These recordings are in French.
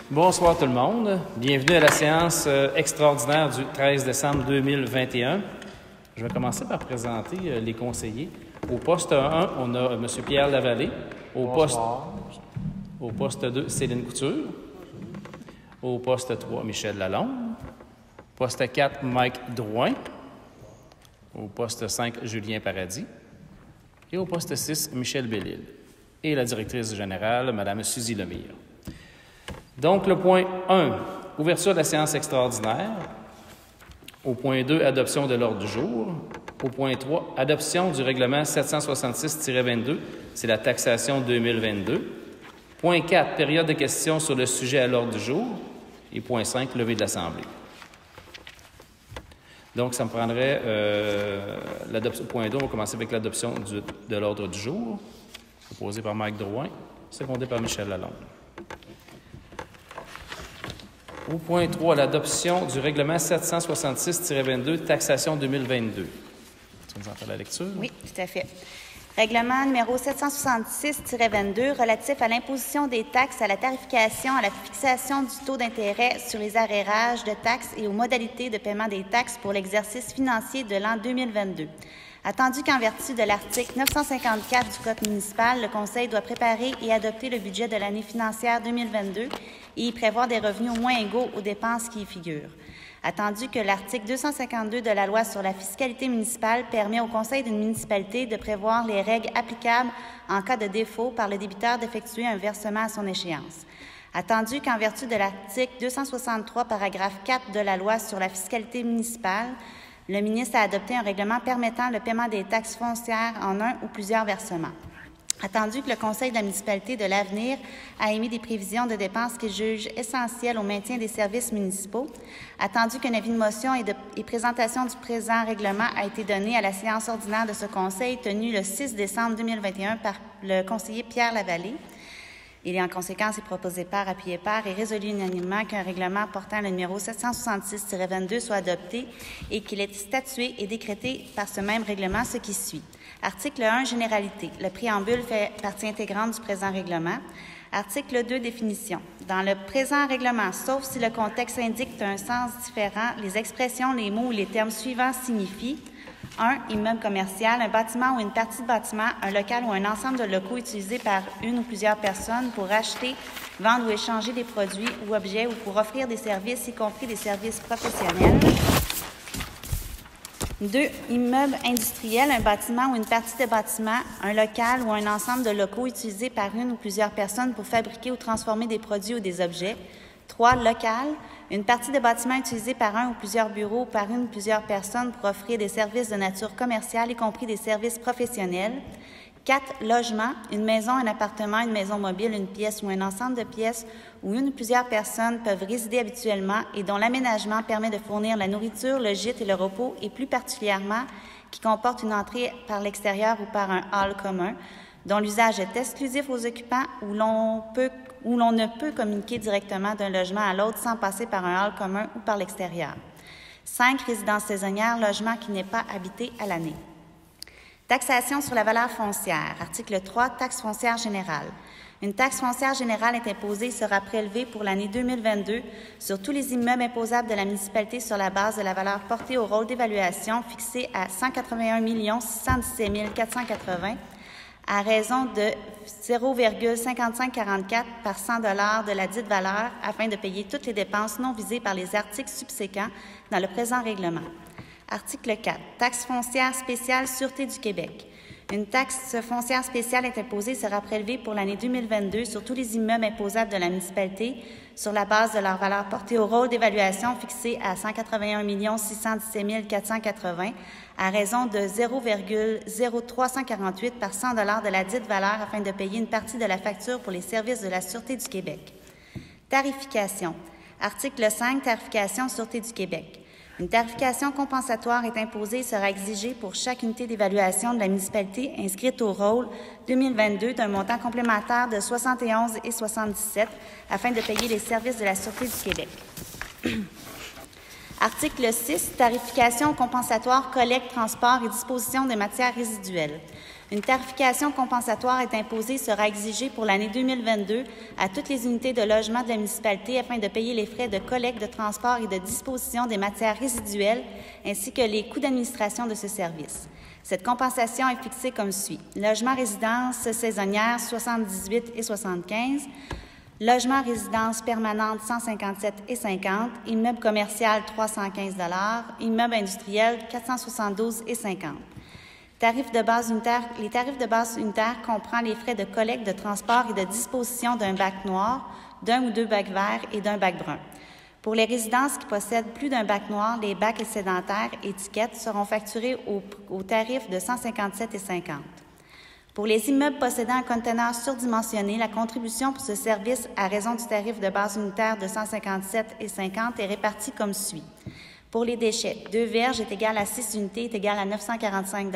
Bonsoir tout le monde. Bienvenue à la séance extraordinaire du 13 décembre 2021. Je vais commencer par présenter les conseillers. Au poste 1, on a M. Pierre Lavallée. Au poste 2, Céline Couture. Au poste 3, Michel Lalonde. Poste 4, Mike Drouin. Au poste 5, Julien Paradis. Et au poste 6, Michel Bellil. Et la directrice générale, Mme Suzy Lemire. Donc, le point 1, ouverture de la séance extraordinaire. Au point 2, adoption de l'ordre du jour. Au point 3, adoption du règlement 766-22, c'est la taxation 2022. Point 4, période de questions sur le sujet à l'ordre du jour. Et point 5, levée de l'Assemblée. Donc, ça me prendrait l'adoption. Point 2, on va commencer avec l'adoption de l'ordre du jour, proposé par Mike Drouin, secondé par Michel Lalonde. Au point 3, l'adoption du règlement 766-22, taxation 2022. Tu nous en fais la lecture? Oui, tout à fait. Règlement numéro 766-22 relatif à l'imposition des taxes, à la tarification, à la fixation du taux d'intérêt sur les arrérages de taxes et aux modalités de paiement des taxes pour l'exercice financier de l'an 2022. Attendu qu'en vertu de l'article 954 du Code municipal, le Conseil doit préparer et adopter le budget de l'année financière 2022 et y prévoir des revenus au moins égaux aux dépenses qui y figurent. Attendu que l'article 252 de la Loi sur la fiscalité municipale permet au Conseil d'une municipalité de prévoir les règles applicables en cas de défaut par le débiteur d'effectuer un versement à son échéance. Attendu qu'en vertu de l'article 263, paragraphe 4 de la Loi sur la fiscalité municipale, le ministre a adopté un règlement permettant le paiement des taxes foncières en un ou plusieurs versements. Attendu que le Conseil de la municipalité de l'avenir a émis des prévisions de dépenses qu'il juge essentielles au maintien des services municipaux, attendu qu'un avis de motion et présentation du présent règlement a été donné à la séance ordinaire de ce Conseil tenue le 6 décembre 2021 par le conseiller Pierre Lavallée. Il est en conséquence proposé par, appuyé par et résolu unanimement qu'un règlement portant le numéro 766-22 soit adopté et qu'il est statué et décrété par ce même règlement ce qui suit. Article 1, généralité. Le préambule fait partie intégrante du présent règlement. Article 2, définition. Dans le présent règlement, sauf si le contexte indique un sens différent, les expressions, les mots ou les termes suivants signifient 1. Immeuble commercial, un bâtiment ou une partie de bâtiment, un local ou un ensemble de locaux utilisés par une ou plusieurs personnes pour acheter, vendre ou échanger des produits ou objets ou pour offrir des services, y compris des services professionnels. 2. Immeuble industriel, un bâtiment ou une partie de bâtiment, un local ou un ensemble de locaux utilisés par une ou plusieurs personnes pour fabriquer ou transformer des produits ou des objets. 3. Local, une partie de bâtiment utilisée par un ou plusieurs bureaux ou par une ou plusieurs personnes pour offrir des services de nature commerciale, y compris des services professionnels. 4. Logement, une maison, un appartement, une maison mobile, une pièce ou un ensemble de pièces où une ou plusieurs personnes peuvent résider habituellement et dont l'aménagement permet de fournir la nourriture, le gîte et le repos, et plus particulièrement qui comporte une entrée par l'extérieur ou par un hall commun, dont l'usage est exclusif aux occupants, où l'on ne peut communiquer directement d'un logement à l'autre sans passer par un hall commun ou par l'extérieur. 5. Résidence saisonnière, logement qui n'est pas habité à l'année. Taxation sur la valeur foncière. Article 3, taxe foncière générale. Une taxe foncière générale est imposée et sera prélevée pour l'année 2022 sur tous les immeubles imposables de la municipalité sur la base de la valeur portée au rôle d'évaluation fixée à 181 617 480 à raison de 0,5544 par 100 $ de la dite valeur afin de payer toutes les dépenses non visées par les articles subséquents dans le présent règlement. Article 4. Taxe foncière spéciale Sûreté du Québec. Une taxe foncière spéciale est imposée et sera prélevée pour l'année 2022 sur tous les immeubles imposables de la municipalité sur la base de leur valeur portée au rôle d'évaluation fixée à 181 617 480 à raison de 0,0348 par 100 $ de la dite valeur afin de payer une partie de la facture pour les services de la Sûreté du Québec. Tarification. Article 5. Tarification Sûreté du Québec. Une tarification compensatoire est imposée et sera exigée pour chaque unité d'évaluation de la municipalité inscrite au rôle 2022 d'un montant complémentaire de 71,77 afin de payer les services de la Sûreté du Québec. Article 6. Tarification compensatoire, collecte, transport et disposition des matières résiduelles. Une tarification compensatoire est imposée et sera exigée pour l'année 2022 à toutes les unités de logement de la municipalité afin de payer les frais de collecte, de transport et de disposition des matières résiduelles ainsi que les coûts d'administration de ce service. Cette compensation est fixée comme suit. Logement résidence saisonnière 78 et 75, logement résidence permanente 157 et 50, immeuble commercial 315 immeuble industriel 472 et 50. Tarifs de base unitaire, les tarifs de base unitaire comprennent les frais de collecte, de transport et de disposition d'un bac noir, d'un ou deux bacs verts et d'un bac brun. Pour les résidences qui possèdent plus d'un bac noir, les bacs excédentaires étiquettes seront facturés au tarif de 157 et 50. Pour les immeubles possédant un conteneur surdimensionné, la contribution pour ce service à raison du tarif de base unitaire de 157 et 50 est répartie comme suit. Pour les déchets, 2 verges est égal à 6 unités est égal à 945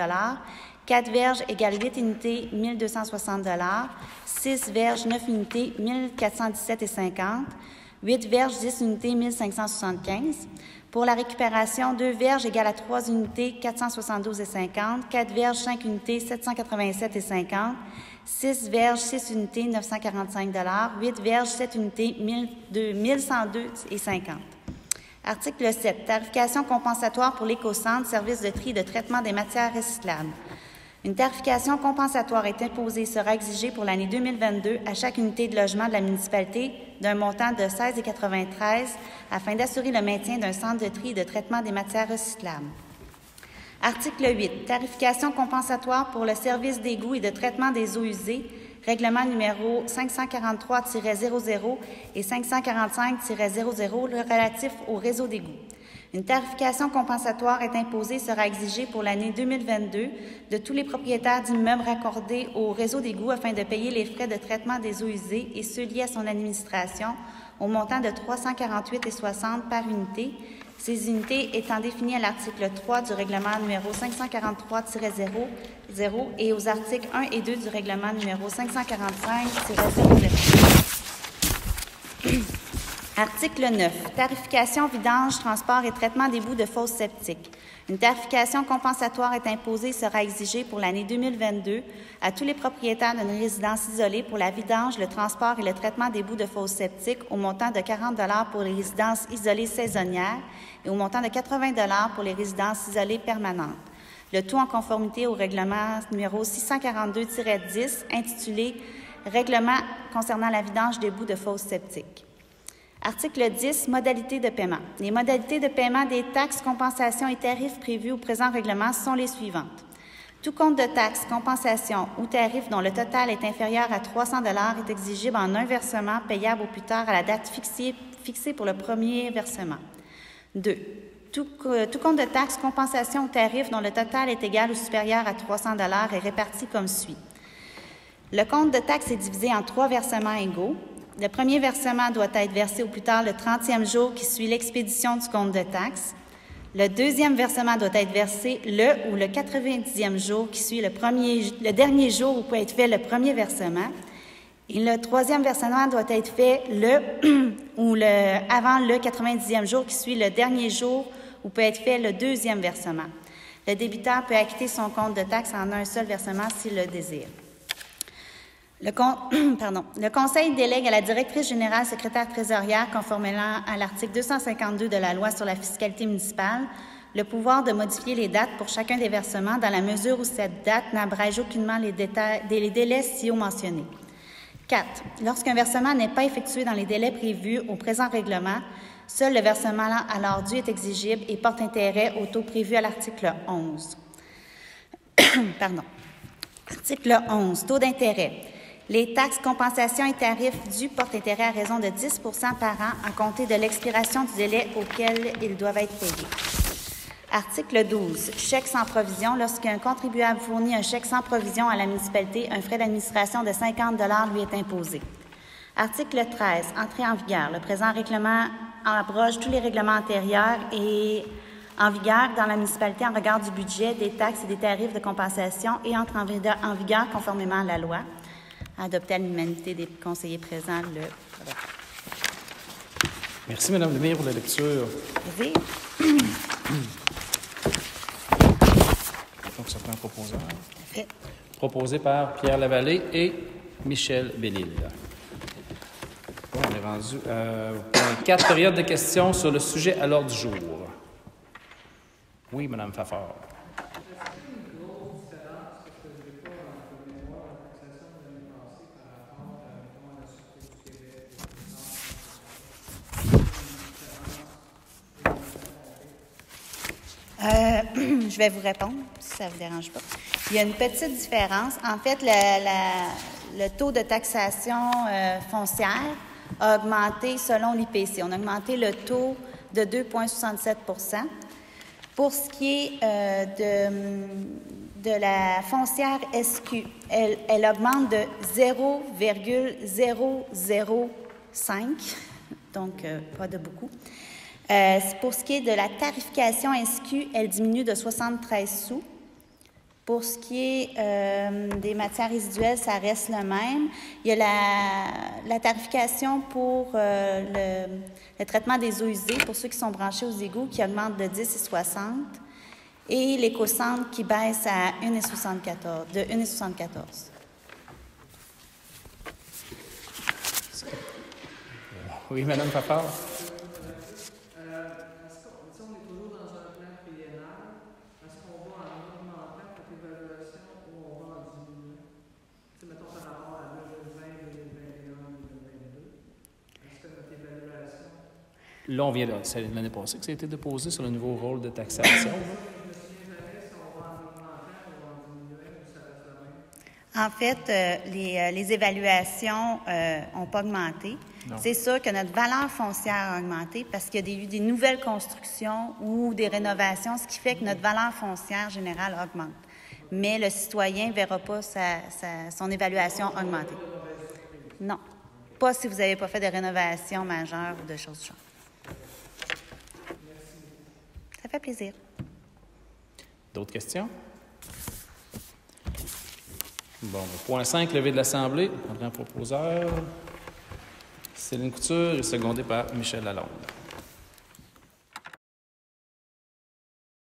4 verges égale 8 unités, 1 260 6 verges, 9 unités, 1 417 et 50 8 verges, 10 unités, 1 575 Pour la récupération, 2 verges égale à 3 unités, 472 et 50 4 verges, 5 unités, 787 et 50 6 verges, 6 unités, 945 8 verges, 7 unités, 1102 et 50 Article 7. Tarification compensatoire pour l'éco-centre, service de tri et de traitement des matières recyclables. Une tarification compensatoire est imposée et sera exigée pour l'année 2022 à chaque unité de logement de la municipalité d'un montant de 16,93 afin d'assurer le maintien d'un centre de tri et de traitement des matières recyclables. Article 8. Tarification compensatoire pour le service d'égout et de traitement des eaux usées, règlement numéro 543-00 et 545-00 relatif au réseau d'égouts. Une tarification compensatoire est imposée et sera exigée pour l'année 2022 de tous les propriétaires d'immeubles raccordés au réseau d'égouts afin de payer les frais de traitement des eaux usées et ceux liés à son administration au montant de 348,60 par unité, ces unités étant définies à l'article 3 du règlement numéro 543-00 et aux articles 1 et 2 du règlement numéro 545-00. Article 9. Tarification, vidange, transport et traitement des boues de fosses septiques. Une tarification compensatoire est imposée et sera exigée pour l'année 2022 à tous les propriétaires d'une résidence isolée pour la vidange, le transport et le traitement des boues de fosses septiques au montant de 40 pour les résidences isolées saisonnières et au montant de 80 pour les résidences isolées permanentes. Le tout en conformité au règlement numéro 642-10 intitulé « Règlement concernant la vidange des boues de fosses septiques ». Article 10. Modalités de paiement. Les modalités de paiement des taxes, compensations et tarifs prévus au présent règlement sont les suivantes. Tout compte de taxes, compensations ou tarifs dont le total est inférieur à 300 est exigible en un versement payable au plus tard à la date fixée pour le premier versement. 2. Tout compte de taxes, compensations ou tarifs dont le total est égal ou supérieur à 300 est réparti comme suit. Le compte de taxes est divisé en 3 versements égaux. Le premier versement doit être versé au plus tard le 30e jour qui suit l'expédition du compte de taxes. Le deuxième versement doit être versé le ou le 90e jour qui suit le dernier jour où peut être fait le premier versement. Et le troisième versement doit être fait avant le 90e jour qui suit le dernier jour où peut être fait le deuxième versement. Le débiteur peut acquitter son compte de taxes en un seul versement s'il le désire. Le Conseil délègue à la directrice générale secrétaire trésorière, conformément à l'article 252 de la Loi sur la fiscalité municipale, le pouvoir de modifier les dates pour chacun des versements dans la mesure où cette date n'abrège aucunement les délais ci-haut mentionnés. 4. Lorsqu'un versement n'est pas effectué dans les délais prévus au présent règlement, seul le versement alors dû est exigible et porte intérêt au taux prévu à l'article 11. Article 11. Taux d'intérêt. Les taxes, compensations et tarifs dus portent intérêt à raison de 10 par an à compter de l'expiration du délai auquel ils doivent être payés. Article 12. Chèque sans provision. Lorsqu'un contribuable fournit un chèque sans provision à la municipalité, un frais d'administration de 50 lui est imposé. Article 13. Entrée en vigueur. Le présent règlement abroge tous les règlements antérieurs et en vigueur dans la municipalité en regard du budget, des taxes et des tarifs de compensation et entre en vigueur conformément à la loi. Adopté à l'unanimité des conseillers présents le... Merci, Mme Lemire, pour la lecture. Merci. Donc, ça prend un proposeur. proposé par Pierre Lavallée et Michel Bénil. Bon, on est rendu point 4, période de questions sur le sujet à l'ordre du jour. Oui, Mme Fafard. Je vais vous répondre, si ça ne vous dérange pas. Il y a une petite différence. En fait, le taux de taxation foncière a augmenté selon l'IPC. On a augmenté le taux de 2,67 %. Pour ce qui est de la foncière SQ, elle augmente de 0,005, donc pas de beaucoup. Pour ce qui est de la tarification SQ, elle diminue de 73 sous. Pour ce qui est des matières résiduelles, ça reste le même. Il y a la tarification pour le traitement des eaux usées, pour ceux qui sont branchés aux égouts, qui augmente de 10,60 et l'éco-centre qui baisse à 1,74, de 1,74. Oui, Mme Fafard. Là, on vient de... C'est l'année passée que ça a été déposé sur le nouveau rôle de taxation. En fait, les évaluations n'ont pas augmenté. C'est sûr que notre valeur foncière a augmenté parce qu'il y a eu des nouvelles constructions ou des rénovations, ce qui fait que notre valeur foncière générale augmente. Mais le citoyen ne verra pas son évaluation augmenter. Non. Pas si vous n'avez pas fait de rénovation majeure ou de choses du genre. Ça fait plaisir. D'autres questions? Bon, point 5, levée de l'Assemblée. Un proposeur. Céline Couture est secondée par Michel Lalonde.